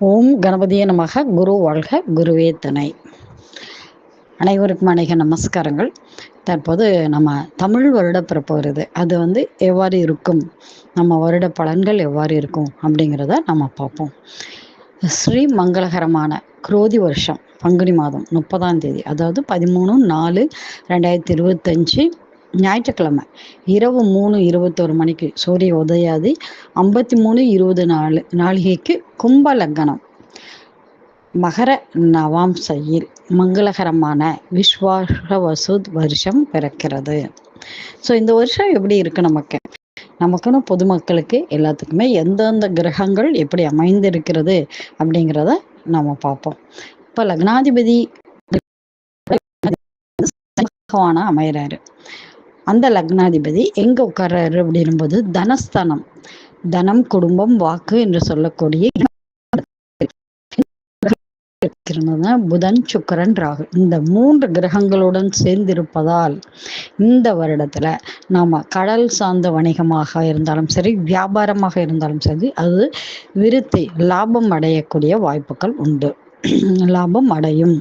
ஓம் கணபதியே நமக. குரு வாழ்க, குருவே துணை. அனைவருக்கும் அநேக நமஸ்காரங்கள். தற்போது நம்ம தமிழ் வருட பிறப்பு வருது. அது எவ்வாறு இருக்கும், நம்ம வருட பலன்கள் எவ்வாறு இருக்கும் அப்படிங்கிறத நம்ம பார்ப்போம். ஸ்ரீ மங்களகரமான குரோதி வருஷம் பங்குனி மாதம் 30ஆம் தேதி, அதாவது 13/4/2025 ஞாயிற்றுக்கிழமை இரவு 3:21 மணிக்கு சூரிய உதயாதி 53:24 நாளிகைக்கு கும்ப லக்னம் மகர நவாம்சையில் மங்களகரமான விஸ்வாவசு வருஷம் பிறக்கிறது. ஸோ இந்த வருஷம் எப்படி இருக்கு நமக்குன்னு பொதுமக்களுக்கு எல்லாத்துக்குமே எந்தெந்த கிரகங்கள் எப்படி அமைந்திருக்கிறது அப்படிங்கிறத நம்ம பார்ப்போம். இப்போ லக்னாதிபதி பகவானா அமைகிறாரு. அந்த லக்னாதிபதி எங்க உட்கார்றாரு அப்படின்போது தனஸ்தானம், தனம், குடும்பம், வாக்கு என்று சொல்லக்கூடிய புதன், சுக்கிரன், ராகு இந்த 3 கிரகங்களுடன் சேர்ந்திருப்பதால் இந்த வருடத்துல நாம கடல் சார்ந்த வணிகமாக இருந்தாலும் சரி, வியாபாரமாக இருந்தாலும் சரி, அது விருத்தி லாபம் அடையக்கூடிய வாய்ப்புகள் உண்டு. லாபம் அடையும்.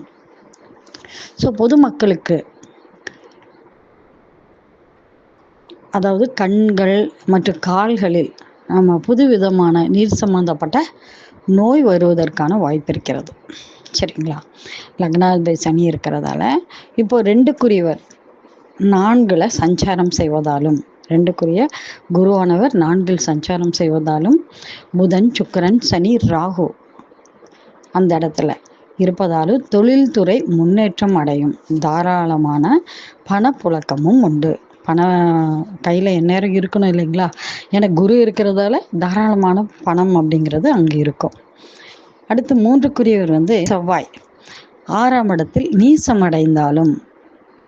ஸோ பொதுமக்களுக்கு, அதாவது கண்கள் மற்றும் கால்களில் நம்ம புதுவிதமான நீர் சம்பந்தப்பட்ட நோய் வருவதற்கான வாய்ப்பு இருக்கிறது. சரிங்களா? லக்னாதிபதி சனி இருக்கிறதால இப்போ 2க்குரியவர் 4ல் சஞ்சாரம் செய்வதாலும், 2க்குரிய குருவானவர் 4ல் சஞ்சாரம் செய்வதாலும், புதன், சுக்கிரன், சனி, ராகு அந்த இடத்துல இருப்பதாலும் தொழில்துறை முன்னேற்றம் அடையும். தாராளமான பணப்புழக்கமும் உண்டு. கையில் எந்நேரம் இருக்கணும் இல்லைங்களா? ஏன்னா குரு இருக்கிறதால தாராளமான பணம் அப்படிங்கிறது அங்கே இருக்கும். அடுத்து 3க்குரியவர் செவ்வாய் 6ஆம் இடத்தில் நீசம் அடைந்தாலும்,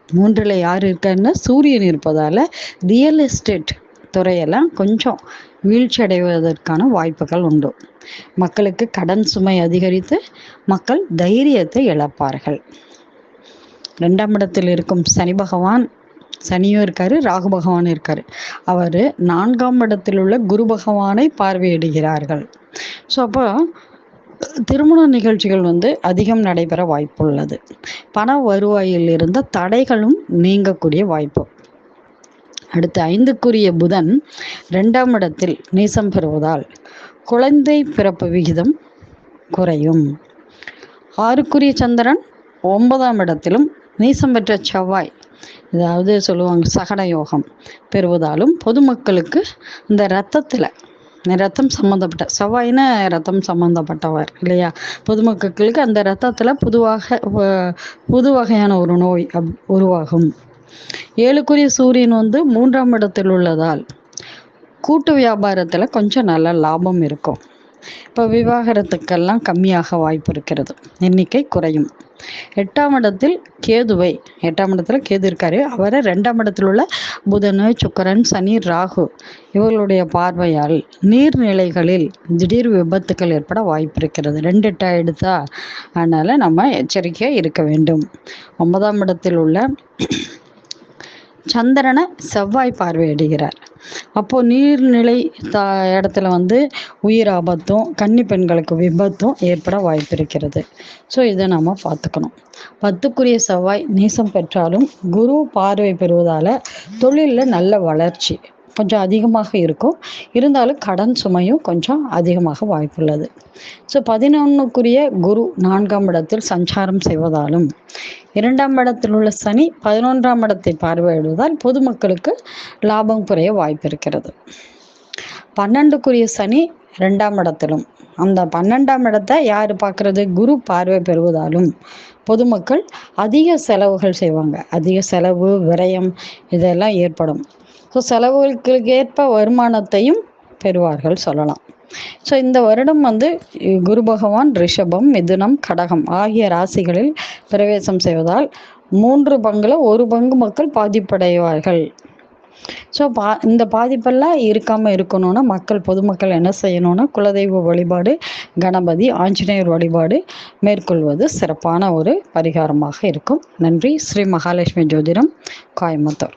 3ல் யார் இருக்காருன்னா சூரியன் இருப்பதால ரியல் எஸ்டேட் துறையெல்லாம் கொஞ்சம் வீழ்ச்சி அடைவதற்கான வாய்ப்புகள் உண்டு. மக்களுக்கு கடன் சுமை அதிகரித்து மக்கள் தைரியத்தை இழப்பார்கள். 2ஆம் இடத்தில் இருக்கும் சனி பகவான், சனியும் இருக்காரு, ராகு பகவான் இருக்காரு. அவர் 4ஆம் இடத்தில் உள்ள குரு பகவானை பார்வையிடுகிறார்கள். ஸோ அப்போ திருமண நிகழ்ச்சிகள் அதிகம் நடைபெற வாய்ப்புள்ளது. பண வருவாயில் இருந்த தடைகளும் நீங்கக்கூடிய வாய்ப்பு. அடுத்து 5க்குரிய புதன் 2ஆம் இடத்தில் நீசம் பெறுவதால் குழந்தை பிறப்பு விகிதம் குறையும். 6க்குரிய சந்திரன் 9ஆம் இடத்திலும் நீசம் பெற்ற செவ்வாய், அதாவது சொல்லுவாங்க சகட யோகம் பெறுவதாலும் பொதுமக்களுக்கு இந்த ரத்தம் சம்மந்தப்பட்ட, செவ்வாயின ரத்தம் சம்மந்தப்பட்டவர் இல்லையா, பொதுமக்களுக்கு அந்த ரத்தத்தில் புது வகையான ஒரு நோய் உருவாகும். 7க்குரிய சூரியன் 3ஆம் இடத்தில் உள்ளதால் கூட்டு வியாபாரத்தில் கொஞ்சம் நல்ல லாபம் இருக்கும். இப்போ விவாகரத்துக்கெல்லாம் கம்மியாக வாய்ப்பு இருக்கிறது, எண்ணிக்கை குறையும். 8ஆம் இடத்தில் கேது இருக்காரு. அவரை 2ஆம் இடத்தில் உள்ள புதன், சுக்கிரன், சனி, ராகு இவர்களுடைய பார்வையால் நீர்நிலைகளில் திடீர் விபத்துக்கள் ஏற்பட வாய்ப்பு இருக்கிறது. 2 8 எடுத்தா, அதனால நம்ம எச்சரிக்கையாக இருக்க வேண்டும். 9ஆம் இடத்தில் உள்ள சந்திரனை செவ்வாய் பார்வையிடுகிறார். அப்போ நீர்நிலை இடத்துல உயிர் ஆபத்தும் கன்னி பெண்களுக்கு விபத்தும் ஏற்பட வாய்ப்பு இருக்கிறது. ஸோ இதை நம்ம பார்த்துக்கணும். 10க்குரிய செவ்வாய் நீசம் பெற்றாலும் குரு பார்வை பெறுவதால தொழிலில் நல்ல வளர்ச்சி கொஞ்சம் அதிகமாக இருக்கும். இருந்தாலும் கடன் சுமையும் கொஞ்சம் அதிகமாக வாய்ப்புள்ளது. ஸோ 11க்குரிய குரு 4ஆம் இடத்தில் சஞ்சாரம் செய்வதாலும், 2ஆம் இடத்தில் உள்ள சனி 11ஆம் இடத்தை பார்வையிடுவதால் பொதுமக்களுக்கு லாபம் குறைய வாய்ப்பு இருக்கிறது. 12க்குரிய சனி 2ஆம் இடத்திலும், அந்த 12ஆம் இடத்தை யார் பார்க்கறது? குரு பார்வை பெறுவதாலும் பொதுமக்கள் அதிக செலவுகள் செய்வாங்க. அதிக செலவு, விரயம் இதெல்லாம் ஏற்படும். ஸோ செலவுகளுக்கு ஏற்ப வருமானத்தையும் பெறுவார்கள் சொல்லலாம். ஸோ இந்த வருடம் குரு பகவான் ரிஷபம், மிதுனம், கடகம் ஆகிய ராசிகளில் பிரவேசம் செய்வதால் 3 பங்குல 1 பங்கு மக்கள் பாதிப்படைவார்கள். ஸோ இந்த பாதிப்பெல்லாம் இருக்காமல் இருக்கணும்னா பொதுமக்கள் என்ன செய்யணும்னா, குலதெய்வ வழிபாடு, கணபதி, ஆஞ்சநேயர் வழிபாடு மேற்கொள்வது சிறப்பான ஒரு பரிகாரமாக இருக்கும். நன்றி. ஸ்ரீ மகாலட்சுமி ஜோதிடம், கோயம்புத்தூர்.